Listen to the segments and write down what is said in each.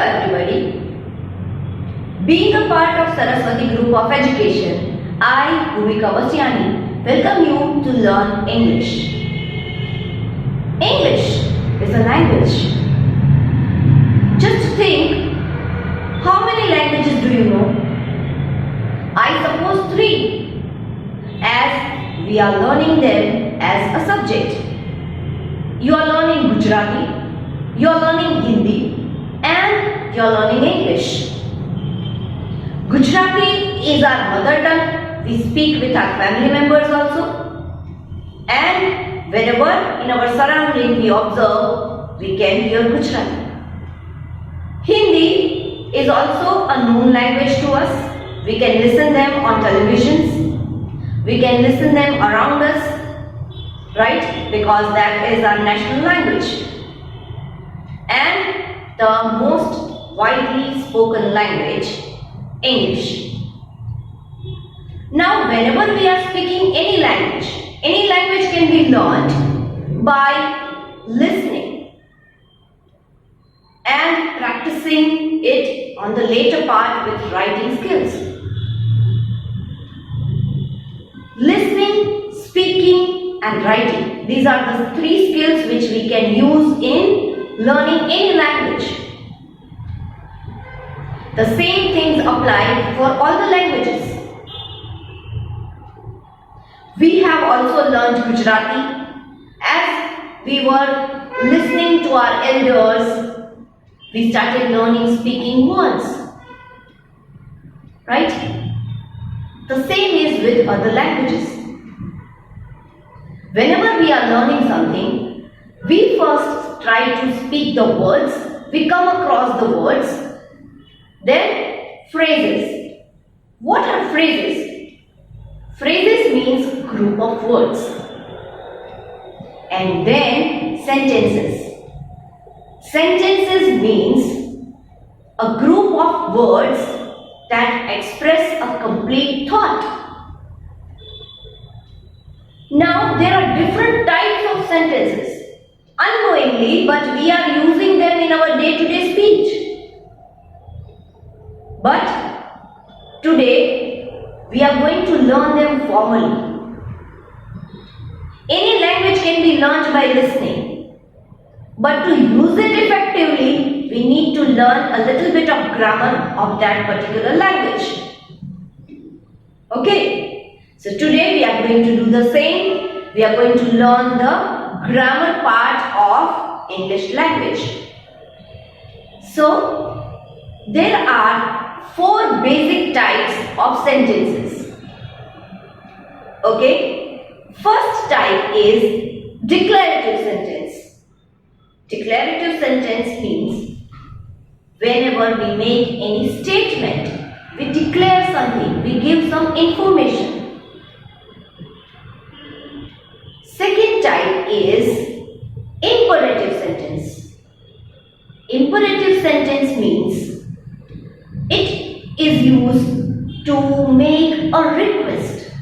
everybody. Being a part of Saraswati Group of Education, I, Bhumika Vasyani, welcome you to learn English. English is a language. Just think, how many languages do you know? I suppose 3, as we are learning them as a subject. You are learning Gujarati, you are learning Hindi, and you are learning English. Gujarati is our mother tongue. We speak with our family members also. And wherever in our surrounding we observe, we can hear Gujarati. Hindi is also a known language to us. We can listen them on televisions. We can listen them around us, right? Because that is our national language. And the most widely spoken language, English. Now, whenever we are speaking any language can be learned by listening and practicing it on the later part with writing skills. Listening, speaking and writing. These are the 3 skills which we can use in learning any language. The same things apply for all the languages. We have also learned Gujarati. As we were listening to our elders, we started learning speaking words. Right? The same is with other languages. Whenever we are learning something, we first try to speak the words, we come across the words. Then phrases. What are phrases? Phrases means group of words. And then sentences. Sentences means a group of words that express a complete thought. Now there are different types of sentences. Unknowingly, but we are using them in our day-to-day speech. But today we are going to learn them formally. Any language can be learned by listening, but to use it effectively, we need to learn a little bit of grammar of that particular language. Okay, so today we are going to do the same. We are going to learn the grammar part of English language. So, there are 4 basic types of sentences. Okay, first type is declarative sentence. Declarative sentence means whenever we make any statement, we declare something, we give some information. Second type is imperative sentence. Imperative sentence means it is used to make a request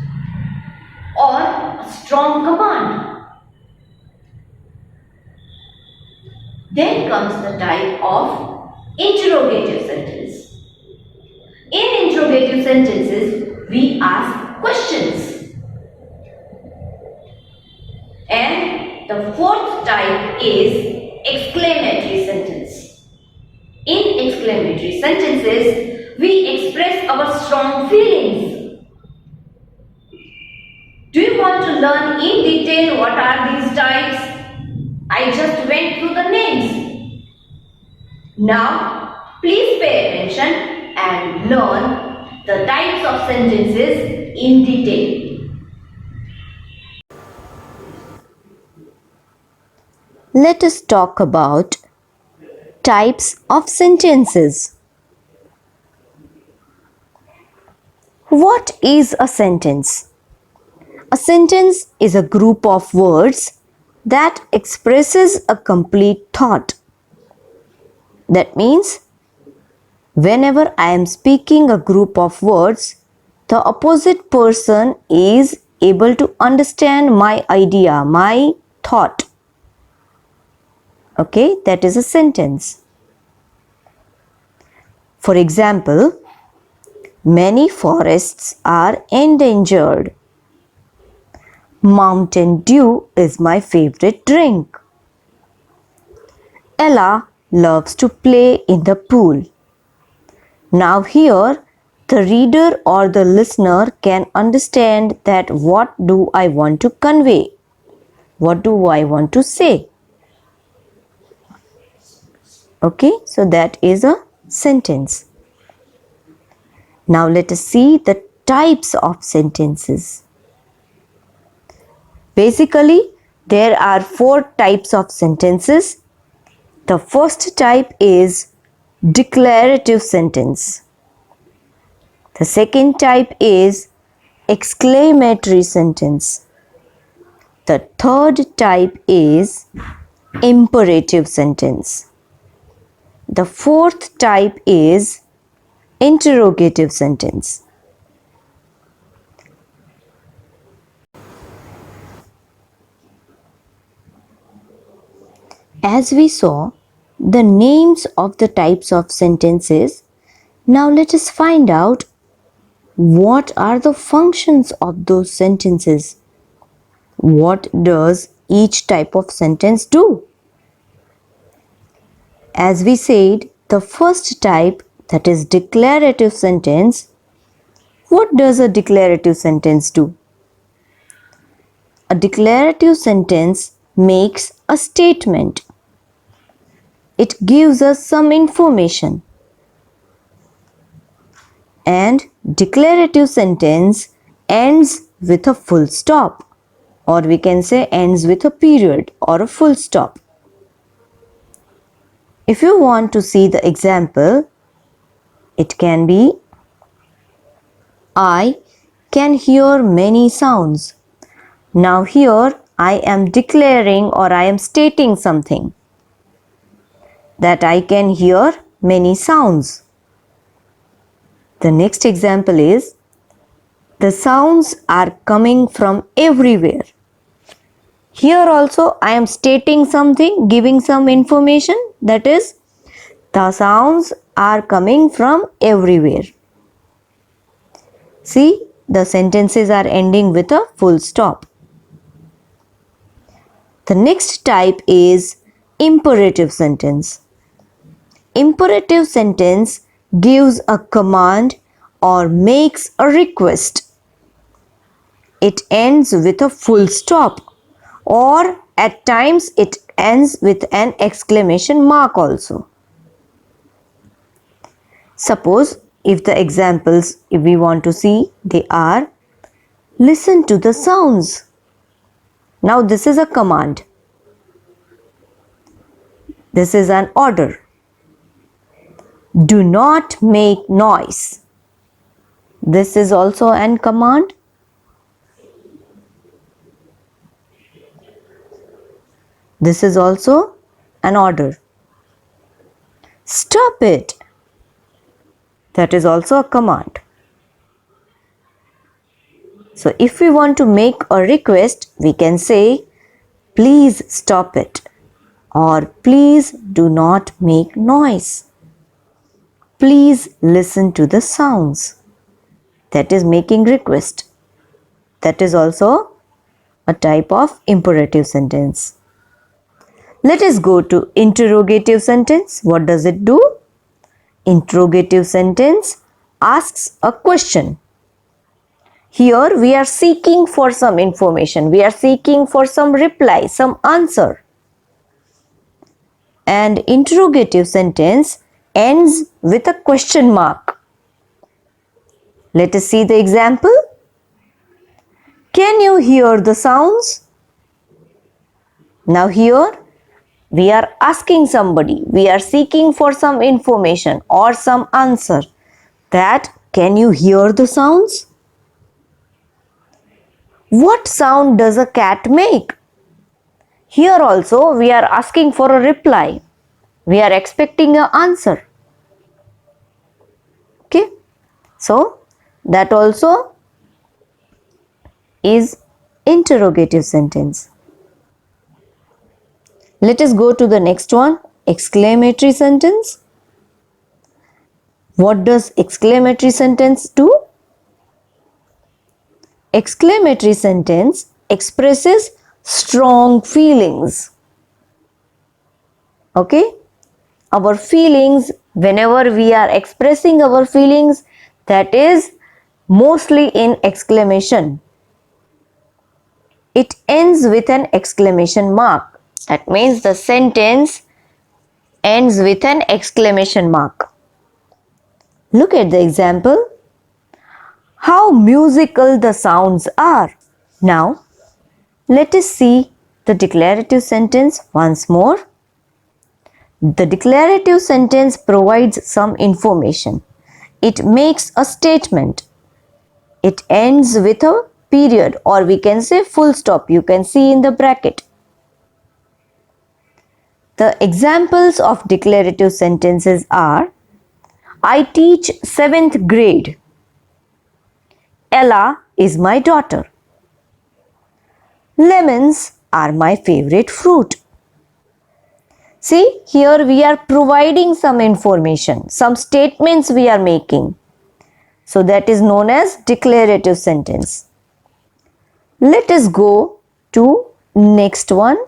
or a strong command. Then comes the type of interrogative sentence. In interrogative sentences, we ask questions. And the 4th type is exclamatory sentence. In exclamatory sentences, we express our strong feelings. Do you want to learn in detail what are these types? I just went through the names. Now, please pay attention and learn the types of sentences in detail. Let us talk about types of sentences. What is a sentence? A sentence is a group of words that expresses a complete thought. That means, whenever I am speaking a group of words, the opposite person is able to understand my idea, my thought. Okay, that is a sentence. For example, many forests are endangered. Mountain Dew is my favorite drink. Ella loves to play in the pool. Now here, the reader or the listener can understand that what do I want to convey? What do I want to say? Okay, so that is a sentence. Now let us see the types of sentences. Basically, there are 4 types of sentences. The first type is declarative sentence. The second type is exclamatory sentence. The third type is imperative sentence. The fourth type is interrogative sentence. As we saw the names of the types of sentences, now let us find out what are the functions of those sentences. What does each type of sentence do? As we said, the first type, that is declarative sentence, what does a declarative sentence do? A declarative sentence makes a statement. It gives us some information. And declarative sentence ends with a full stop, or we can say ends with a period or a full stop. If you want to see the example, it can be, I can hear many sounds. Now here I am declaring or I am stating something, that I can hear many sounds. The next example is, the sounds are coming from everywhere. Here also I am stating something, giving some information, that is, the sounds are coming from everywhere. See, the sentences are ending with a full stop. The next type is imperative sentence. Imperative sentence gives a command or makes a request. It ends with a full stop, or at times it ends with an exclamation mark also. Suppose if the examples, if we want to see, they are, listen to the sounds. Now this is a command. This is an order. Do not make noise. This is also an command. This is also an order. Stop it. That is also a command. So if we want to make a request, we can say, please stop it, or please do not make noise. Please listen to the sounds. That is making request. That is also a type of imperative sentence. Let us go to interrogative sentence. What does it do? Interrogative sentence asks a question. Here we are seeking for some information. We are seeking for some reply, some answer. And interrogative sentence ends with a question mark. Let us see the example. Can you hear the sounds? Now here we are asking somebody, we are seeking for some information or some answer, that can you hear the sounds? What sound does a cat make? Here also we are asking for a reply. We are expecting an answer. Okay, so that also is interrogative sentence. Let us go to the next one, exclamatory sentence. What does exclamatory sentence do? Exclamatory sentence expresses strong feelings. Okay? Our feelings, whenever we are expressing our feelings, that is mostly in exclamation. It ends with an exclamation mark. That means the sentence ends with an exclamation mark. Look at the example. How musical the sounds are. Now, let us see the declarative sentence once more. The declarative sentence provides some information. It makes a statement. It ends with a period, or we can say full stop. You can see in the bracket. The examples of declarative sentences are: I teach 7th grade. Ella is my daughter. Lemons are my favorite fruit. See, here we are providing some information, some statements we are making. So that is known as declarative sentence. Let us go to next one,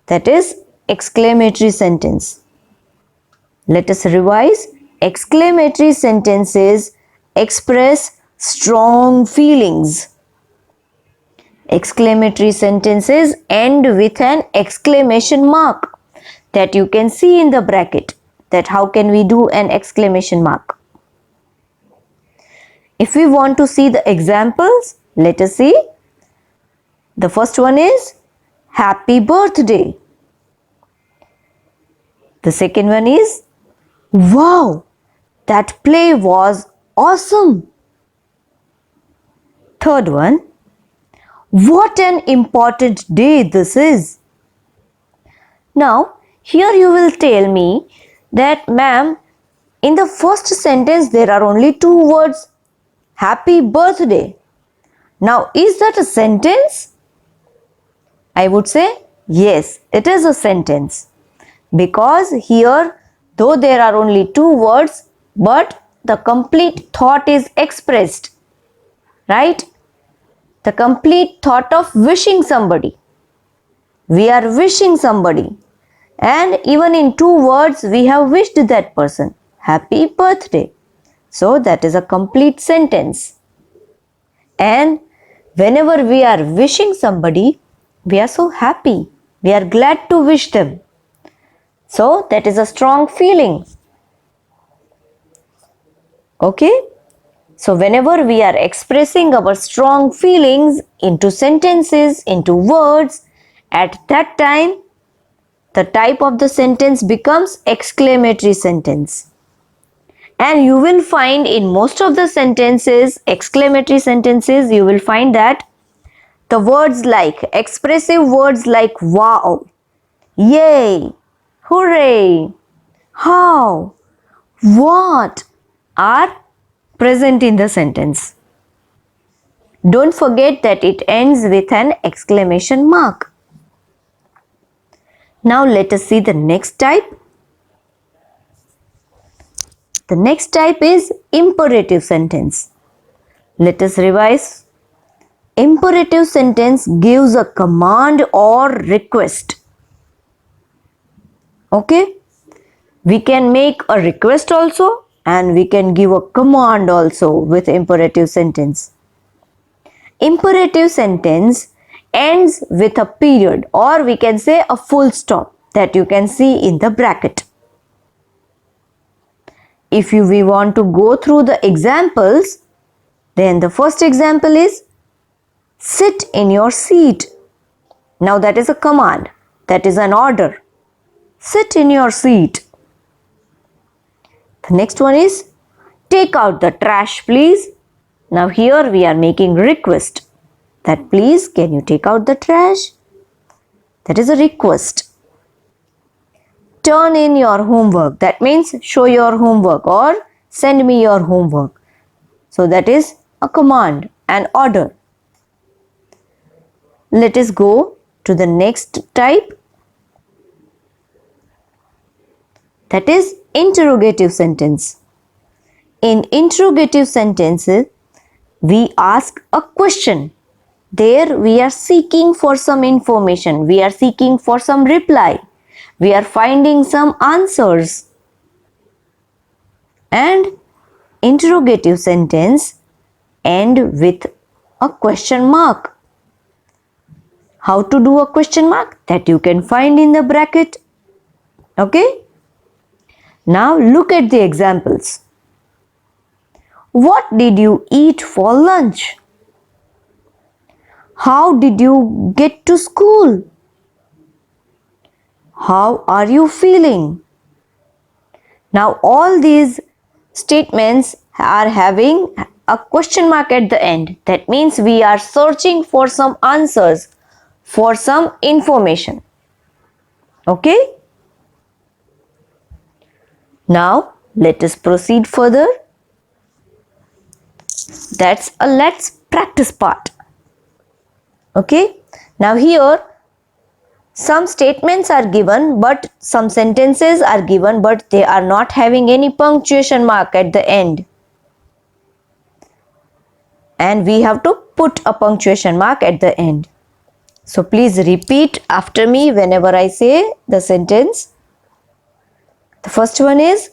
that is exclamatory sentence. Let us revise. Exclamatory sentences express strong feelings. Exclamatory sentences end with an exclamation mark that you can see in the bracket. That how can we do an exclamation mark? If we want to see the examples, let us see. The first one is happy birthday. The second one is wow, that play was awesome. Third one, what an important day this is. Now, here you will tell me that, ma'am, in the first sentence there are only 2 words, happy birthday. Now, is that a sentence? I would say yes, it is a sentence. Because here, though there are only 2 words, but the complete thought is expressed. Right? The complete thought of wishing somebody. We are wishing somebody. And even in 2 words, we have wished that person. Happy birthday. So that is a complete sentence. And whenever we are wishing somebody, we are so happy. We are glad to wish them. So that is a strong feeling. Okay? So whenever we are expressing our strong feelings into sentences, into words, at that time, the type of the sentence becomes exclamatory sentence. And you will find in most of the sentences, exclamatory sentences, you will find that the words like, expressive words like wow, yay, hooray, how, what are present in the sentence. Don't forget that it ends with an exclamation mark. Now let us see the next type. The next type is imperative sentence. Let us revise. Imperative sentence gives a command or request. Okay? We can make a request also and we can give a command also with imperative sentence. Imperative sentence ends with a period, or we can say a full stop that you can see in the bracket. If we want to go through the examples, then the first example is sit in your seat. Now that is a command, that is an order. Sit in your seat. The next one is take out the trash please. Now here we are making request that please can you take out the trash? That is a request. Turn in your homework. That means show your homework or send me your homework. So that is a command, an order. Let us go to the next type. That is interrogative sentence. In interrogative sentences, we ask a question. There we are seeking for some information. We are seeking for some reply. We are finding some answers. And interrogative sentence end with a question mark. How to do a question mark? That you can find in the bracket. Okay? Now look at the examples. What did you eat for lunch? How did you get to school? How are you feeling? Now all these statements are having a question mark at the end. That means we are searching for some answers, for some information. Okay? Now let us proceed further. That's a let's practice part. Okay? Now here some statements are given, but some sentences are given, but they are not having any punctuation mark at the end. And we have to put a punctuation mark at the end. So please repeat after me whenever I say the sentence. The first one is,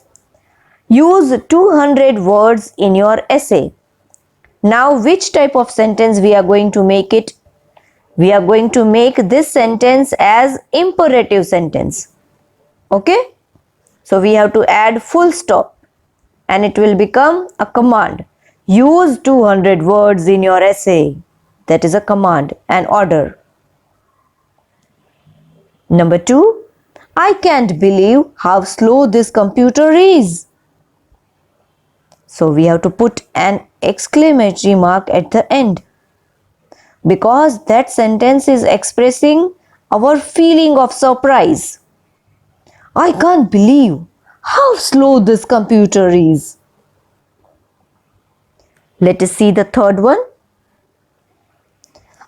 use 200 words in your essay. Now which type of sentence we are going to make it? We are going to make this sentence as imperative sentence. Okay? So we have to add full stop and it will become a command. Use 200 words in your essay. That is a command, an order. Number 2, I can't believe how slow this computer is. So we have to put an exclamatory mark at the end, because that sentence is expressing our feeling of surprise. I can't believe how slow this computer is. Let us see the third one.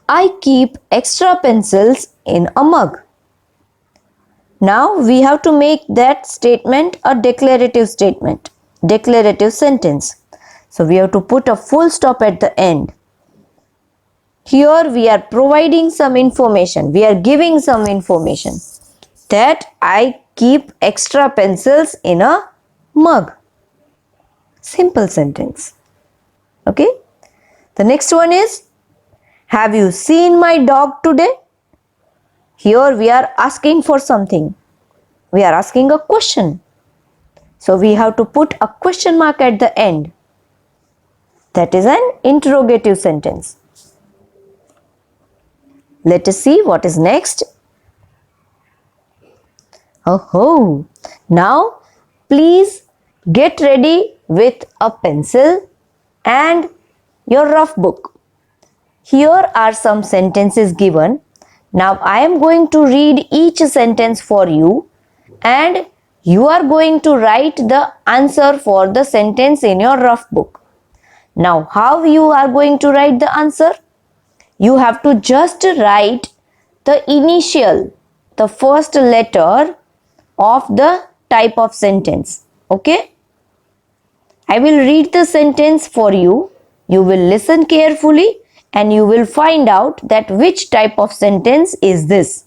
I keep extra pencils in a mug. Now we have to make that statement a declarative statement, declarative sentence. So we have to put a full stop at the end. Here we are providing some information, we are giving some information that I keep extra pencils in a mug. Simple sentence. Okay. The next one is, have you seen my dog today? Here we are asking for something. We are asking a question. So we have to put a question mark at the end. That is an interrogative sentence. Let us see what is next. Oh, now please get ready with a pencil and your rough book. Here are some sentences given. Now I am going to read each sentence for you and you are going to write the answer for the sentence in your rough book. Now how you are going to write the answer? You have to just write the initial, the first letter of the type of sentence. Okay? I will read the sentence for you. You will listen carefully and you will find out that which type of sentence is this.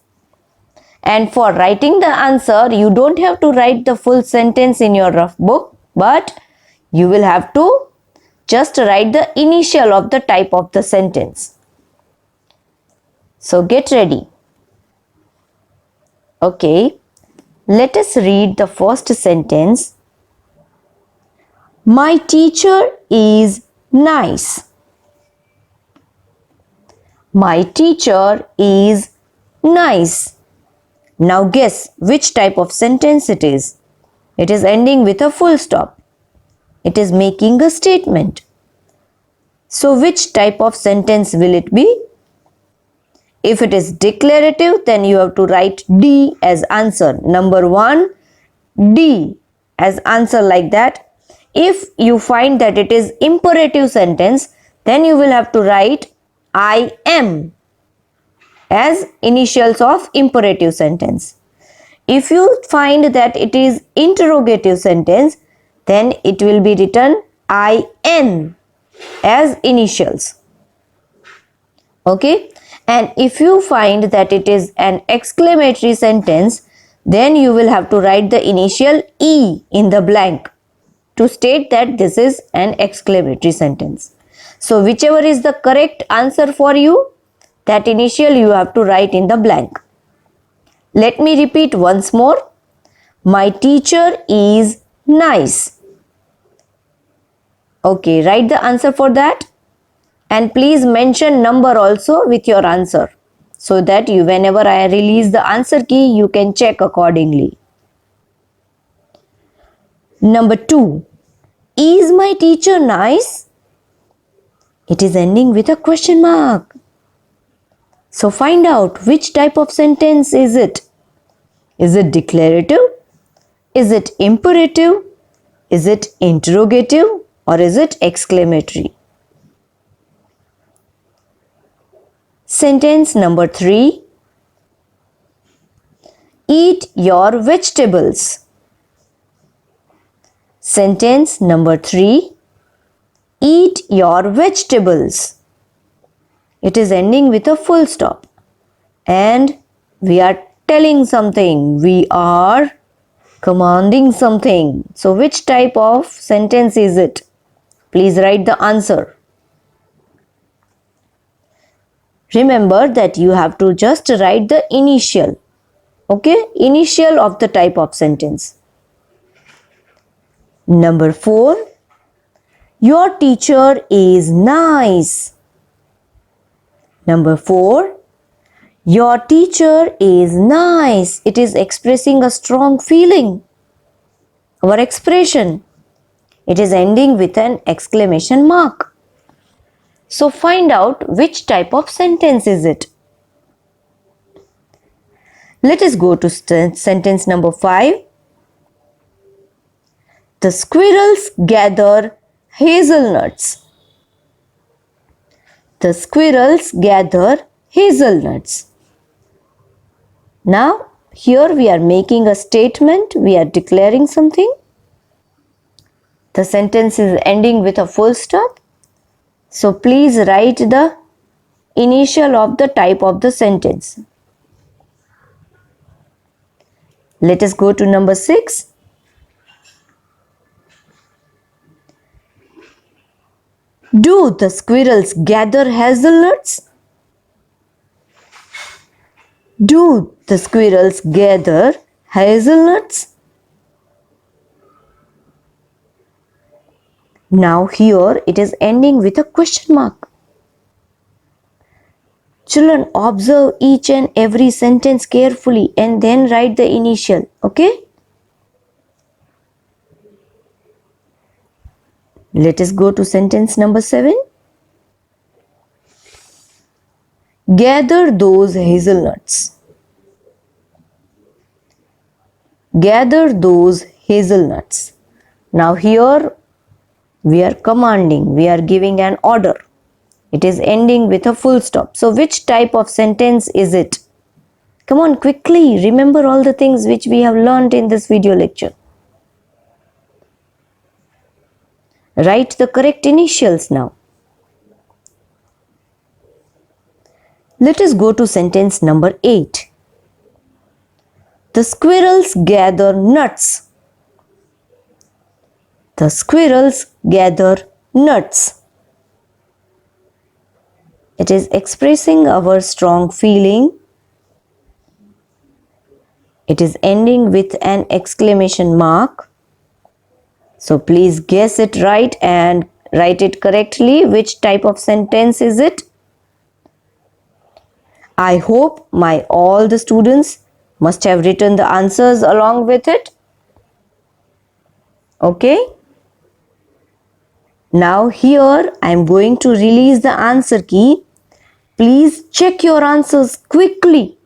And for writing the answer, you don't have to write the full sentence in your rough book, but you will have to just write the initial of the type of the sentence. So get ready. Okay, let us read the first sentence. My teacher is nice. My teacher is nice. Now guess which type of sentence it is. It is ending with a full stop. It is making a statement. So which type of sentence will it be? If it is declarative, then you have to write D as answer. Number 1, D as answer like that. If you find that it is imperative sentence, then you will have to write I am as initials of imperative sentence. If you find that it is interrogative sentence, then it will be written IN as initials. Okay, and if you find that it is an exclamatory sentence, then you will have to write the initial E in the blank to state that this is an exclamatory sentence. So whichever is the correct answer for you, that initial you have to write in the blank. Let me repeat once more. My teacher is nice. Okay, write the answer for that, and please mention number also with your answer, so that you, whenever I release the answer key, you can check accordingly. Number 2. Is my teacher nice? It is ending with a question mark. So find out which type of sentence is it. Is it declarative? Is it imperative? Is it interrogative? Or is it exclamatory? Sentence number 3. Eat your vegetables. Sentence number 3. Eat your vegetables. It is ending with a full stop. And we are telling something. We are commanding something. So which type of sentence is it? Please write the answer. Remember that you have to just write the initial. Okay? Initial of the type of sentence. Number 4. Your teacher is nice. Number 4. Your teacher is nice. It is expressing a strong feeling or expression. It is ending with an exclamation mark. So find out which type of sentence is it. Let us go to sentence number 5. The squirrels gather hazelnuts. The squirrels gather hazelnuts. Now, here we are making a statement. We are declaring something. The sentence is ending with a full stop. So please write the initial of the type of the sentence. Let us go to number 6. Do the squirrels gather hazelnuts? Do the squirrels gather hazelnuts? Now here it is ending with a question mark. Children, observe each and every sentence carefully and then write the initial. Okay? Let us go to sentence number 7. Gather those hazelnuts. Gather those hazelnuts. Now here we are commanding, we are giving an order. It is ending with a full stop. So which type of sentence is it? Come on, quickly remember all the things which we have learned in this video lecture. Write the correct initials now. Let us go to sentence number 8. The squirrels gather nuts. The squirrels gather nuts. It is expressing our strong feeling. It is ending with an exclamation mark. So please guess it right and write it correctly. Which type of sentence is it? I hope all the students must have written the answers along with it. Okay? Now here I am going to release the answer key. Please check your answers quickly.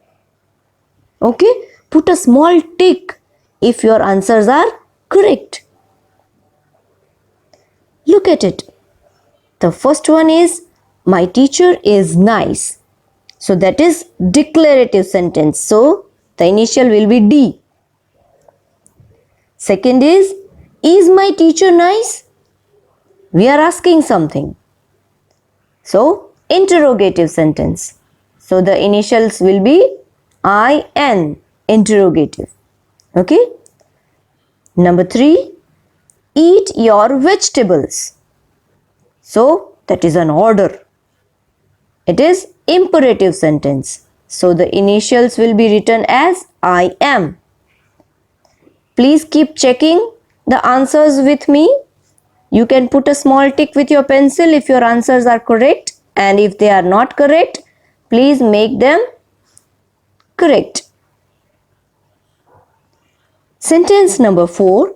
Okay? Put a small tick if your answers are correct. Look at it. The first one is, my teacher is nice. So that is declarative sentence. So the initial will be D. Second is my teacher nice? We are asking something. So, interrogative sentence. So, the initials will be IN, interrogative. Okay. Number 3, eat your vegetables. So, that is an order. It is imperative sentence. So, the initials will be written as I am. Please keep checking the answers with me. You can put a small tick with your pencil if your answers are correct, and if they are not correct, please make them correct. Sentence number 4,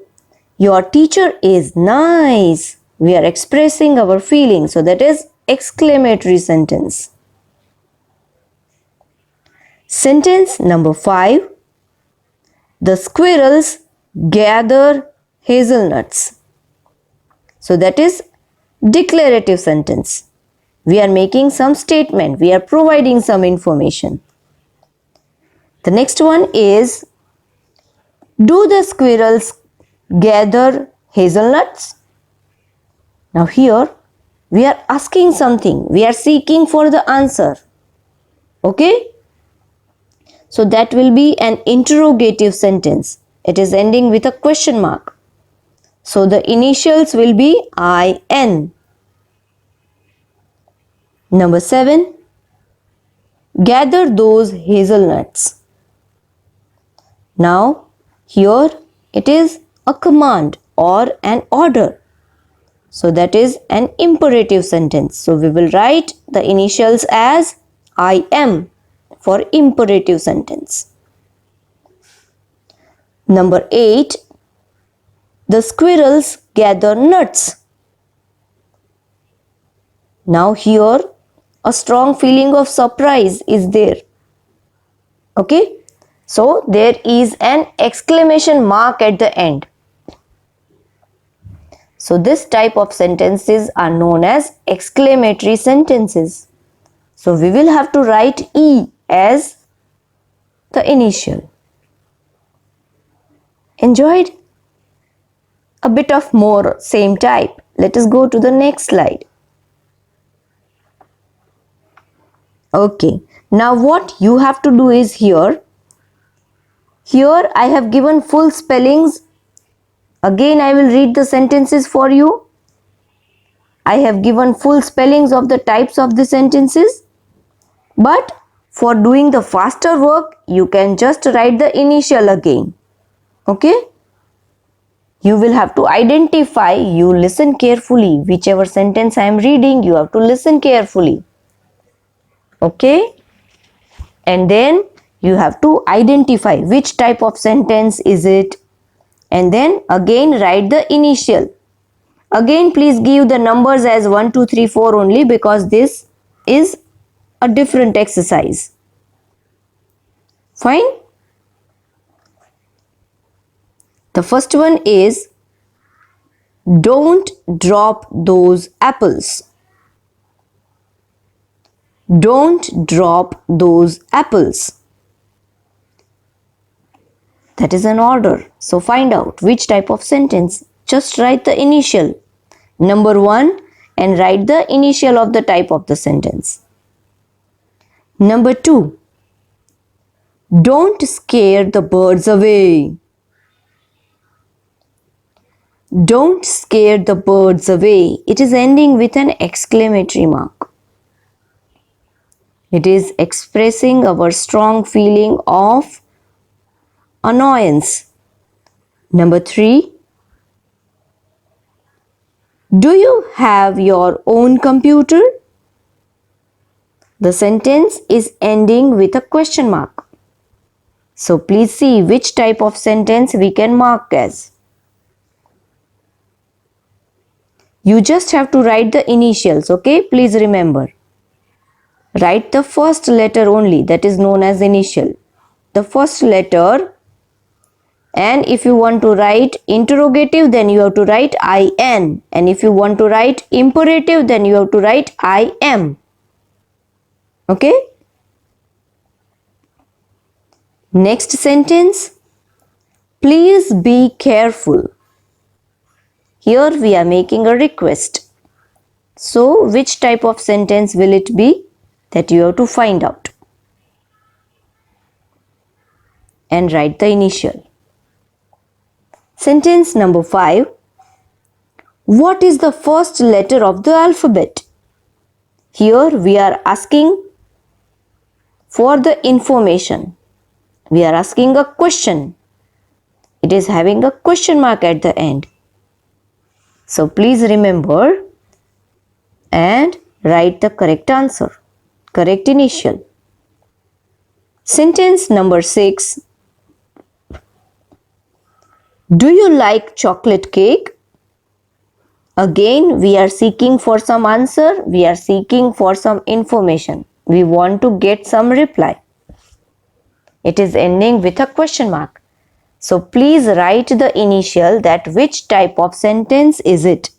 your teacher is nice. We are expressing our feelings, so that is exclamatory sentence. Sentence number 5, the squirrels gather hazelnuts. So that is declarative sentence. We are making some statement. We are providing some information. The next one is, do the squirrels gather hazelnuts? Now here we are asking something. We are seeking for the answer. Okay? So that will be an interrogative sentence. It is ending with a question mark. So the initials will be IN. Number 7, gather those hazelnuts. Now here it is a command or an order. So that is an imperative sentence. So we will write the initials as I am for imperative sentence. Number 8, the squirrels gather nuts. Now here a strong feeling of surprise is there. Okay? So there is an exclamation mark at the end. So this type of sentences are known as exclamatory sentences. So we will have to write E as the initial. Enjoyed? A bit of more same type. Let us go to the next slide. Okay. Now what you have to do is here I have given full spellings. Again I will read the sentences for you. I have given full spellings of the types of the sentences. But for doing the faster work, you can just write the initial again. Okay? You will have to identify, you listen carefully. Whichever sentence I am reading, you have to listen carefully. Okay? And then you have to identify which type of sentence is it. And then again write the initial. Again please give the numbers as 1, 2, 3, 4 only, because this is a different exercise. Fine? The first one is, don't drop those apples. Don't drop those apples. That is an order. So find out which type of sentence. Just write the initial, number 1, and write the initial of the type of the sentence. Number 2, don't scare the birds away. Don't scare the birds away. It is ending with an exclamatory mark. It is expressing our strong feeling of annoyance. Number 3, do you have your own computer? The sentence is ending with a question mark. So please see which type of sentence we can mark as. You just have to write the initials, okay? Please remember. Write the first letter only, that is known as initial. The first letter, and if you want to write interrogative, then you have to write IN. And if you want to write imperative, then you have to write I am. Okay? Next sentence, please be careful. Here we are making a request. So, which type of sentence will it be? That you have to find out. And write the initial. Sentence number 5. What is the first letter of the alphabet? Here we are asking for the information. We are asking a question. It is having a question mark at the end. So please remember and write the correct answer, correct initial. Sentence number 6. Do you like chocolate cake? Again, we are seeking for some answer. We are seeking for some information. We want to get some reply. It is ending with a question mark. So please write the initial, that which type of sentence is it.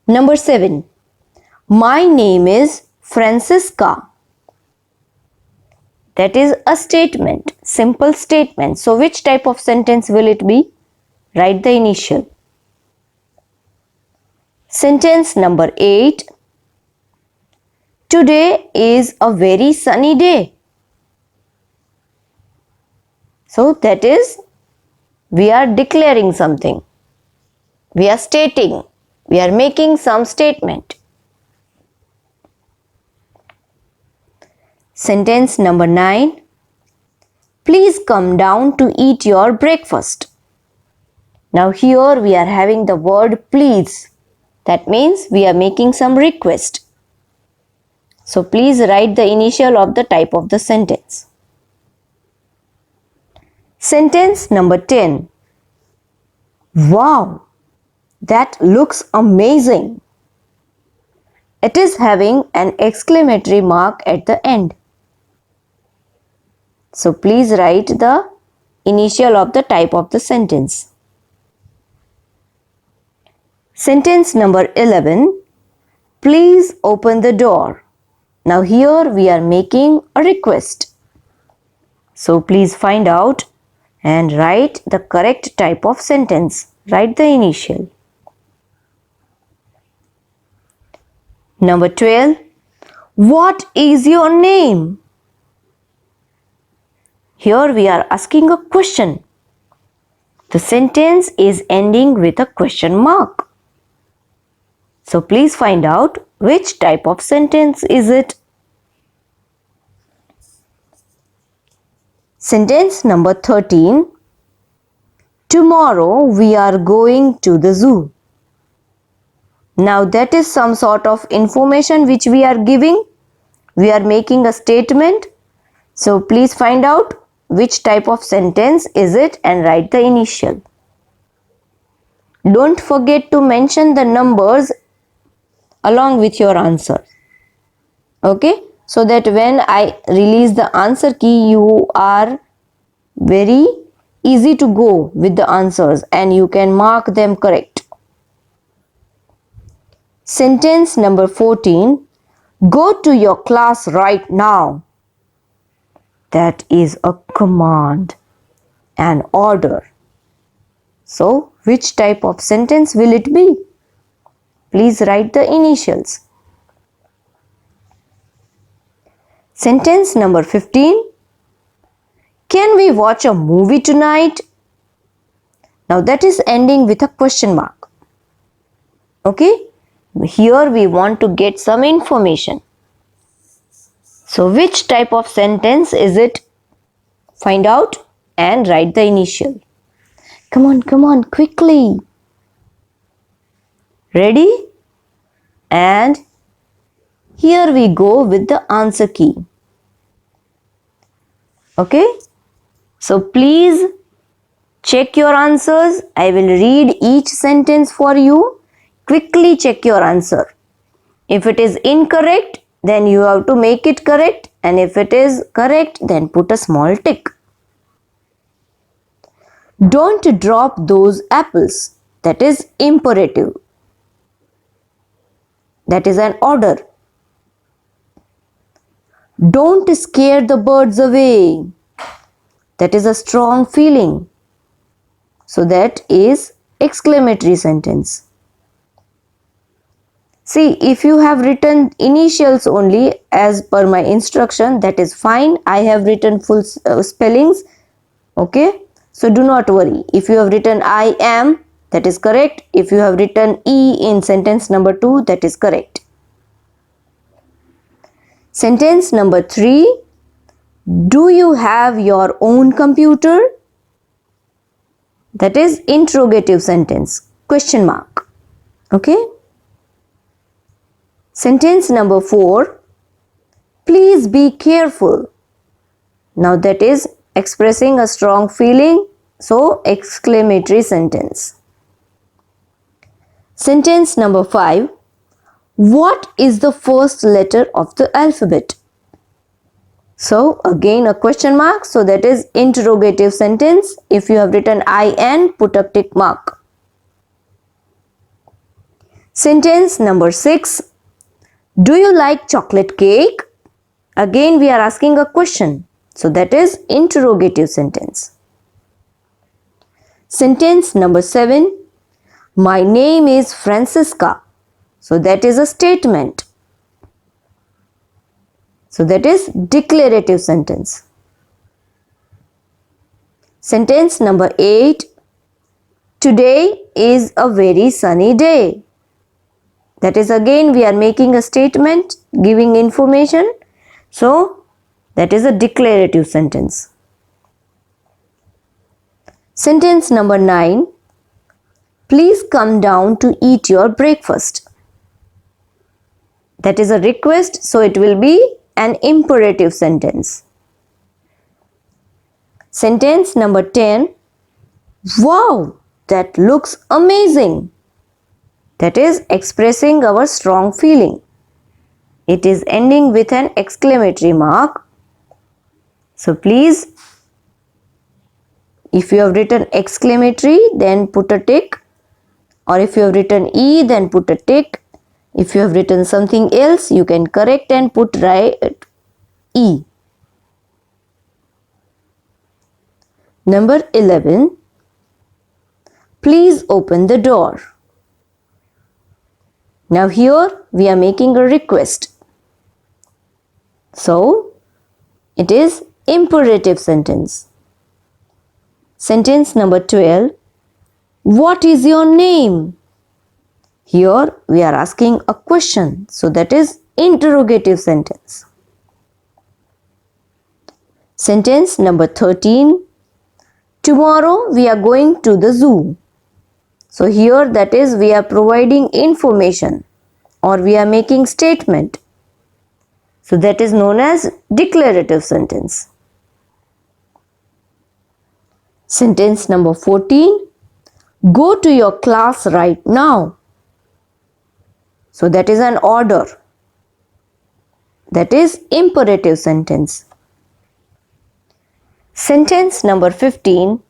Number 7. My name is Francisca. That is a statement, simple statement. So which type of sentence will it be? Write the initial. Sentence number 8. Today is a very sunny day. So that is, we are declaring something. We are stating. We are making some statement. Sentence number 9. Please come down to eat your breakfast. Now here we are having the word please. That means we are making some request. So please write the initial of the type of the sentence. Sentence number 10. Wow, that looks amazing. It is having an exclamatory mark at the end. So please write the initial of the type of the sentence. Sentence number 11. Please open the door. Now here we are making a request. So please find out and write the correct type of sentence. Write the initial. Number 12. What is your name? Here we are asking a question. The sentence is ending with a question mark. So please find out which type of sentence is it. Sentence number 13. Tomorrow we are going to the zoo. Now that is some sort of information which we are giving. We are making a statement. So please find out which type of sentence is it and write the initial. Don't forget to mention the numbers along with your answer. Okay? So that when I release the answer key, you are very easy to go with the answers and you can mark them correct. Sentence number 14. Go to your class right now. That is a command, an order. So, which type of sentence will it be? Please write the initials. Sentence number 15. Can we watch a movie tonight? Now that is ending with a question mark. Okay? Here we want to get some information. So which type of sentence is it? Find out and write the initial. Come on, quickly. Ready? And here we go with the answer key. Okay? So please check your answers. I will read each sentence for you. Quickly check your answer. If it is incorrect, then you have to make it correct, and if it is correct, then put a small tick. Don't drop those apples. That is imperative. That is an order. Don't scare the birds away. That is a strong feeling. So that is exclamatory sentence. See, if you have written initials only as per my instruction, that is fine. I have written full spellings. Okay. So do not worry. If you have written I am, that is correct. If you have written E in sentence number 2, that is correct. Sentence number 3. Do you have your own computer? That is interrogative sentence. Question mark. Okay. Sentence number 4. Please be careful. Now that is expressing a strong feeling. So exclamatory sentence. Sentence number 5. What is the first letter of the alphabet? So again a question mark. So that is interrogative sentence. If you have written IN, put a tick mark. Sentence number 6. Do you like chocolate cake? Again we are asking a question. So that is interrogative sentence. Sentence number 7. My name is Francisca. So that is a statement. So that is declarative sentence. Sentence number 8. Today is a very sunny day. That is again we are making a statement, giving information. So that is a declarative sentence. Sentence number 9. Please come down to eat your breakfast. That is a request, so it will be an imperative sentence. Sentence number 10. Wow, that looks amazing. That is expressing our strong feeling. It is ending with an exclamatory mark. So please, if you have written exclamatory, then put a tick. Or if you have written E, then put a tick. If you have written something else, you can correct and put right E. Number 11. Please open the door. Now here we are making a request. So it is imperative sentence. Sentence number 12. What is your name? Here we are asking a question. So that is interrogative sentence. Sentence number 13. Tomorrow we are going to the zoo. So here that is we are providing information or we are making statement. So that is known as declarative sentence. Sentence number 14. Go to your class right now. So that is an order. That is imperative sentence. Sentence number 15.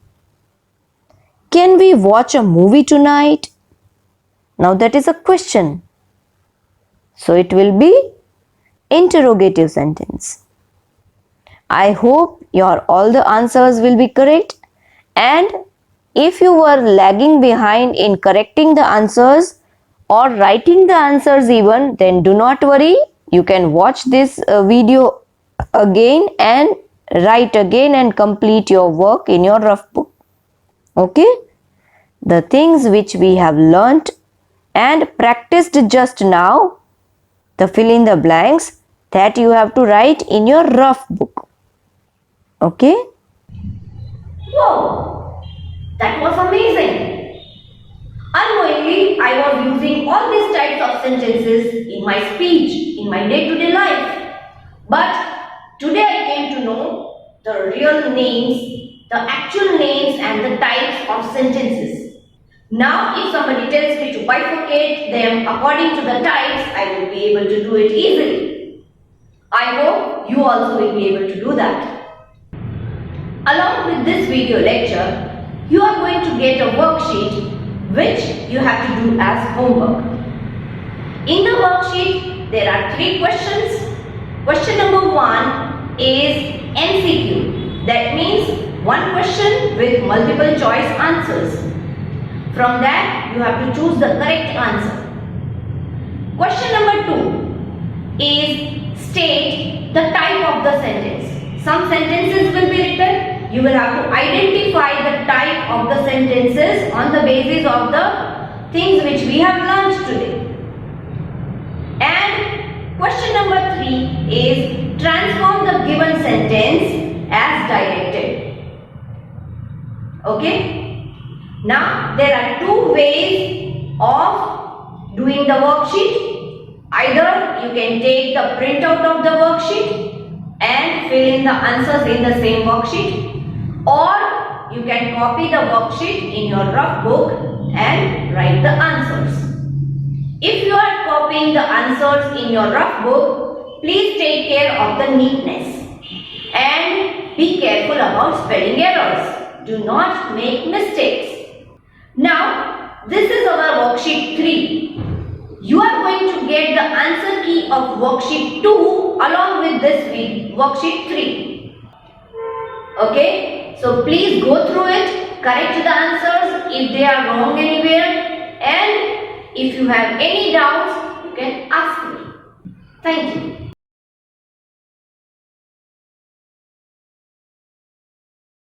Can we watch a movie tonight? Now that is a question. So it will be interrogative sentence. I hope all the answers will be correct, and if you were lagging behind in correcting the answers or writing the answers even, then do not worry. You can watch this video again and write again and complete your work in your rough book. Okay? The things which we have learnt and practiced just now, the fill in the blanks, that you have to write in your rough book. Okay? Whoa! That was amazing! Unknowingly, I was using all these types of sentences in my speech, in my day-to-day life. But today I came to know the real names, the actual names and the types of sentences. Now, if somebody tells me to bifurcate them according to the types, I will be able to do it easily. I hope you also will be able to do that. Along with this video lecture, you are going to get a worksheet which you have to do as homework. In the worksheet, there are 3 questions. Question number 1 is MCQ. That means one question with multiple choice answers. From that, you have to choose the correct answer. Question number 2 is state the type of the sentence. Some sentences will be written. You will have to identify the type of the sentences on the basis of the things which we have learned today. And question number 3 is transform the given sentence as directed. Okay? Now there are two ways of doing the worksheet. Either you can take the printout of the worksheet and fill in the answers in the same worksheet, or you can copy the worksheet in your rough book and write the answers. If you are copying the answers in your rough book, please take care of the neatness and be careful about spelling errors. Do not make mistakes. Now, this is our worksheet 3. You are going to get the answer key of worksheet 2 along with this worksheet 3. Okay, so please go through it, correct the answers if they are wrong anywhere, and if you have any doubts, you can ask me. Thank you.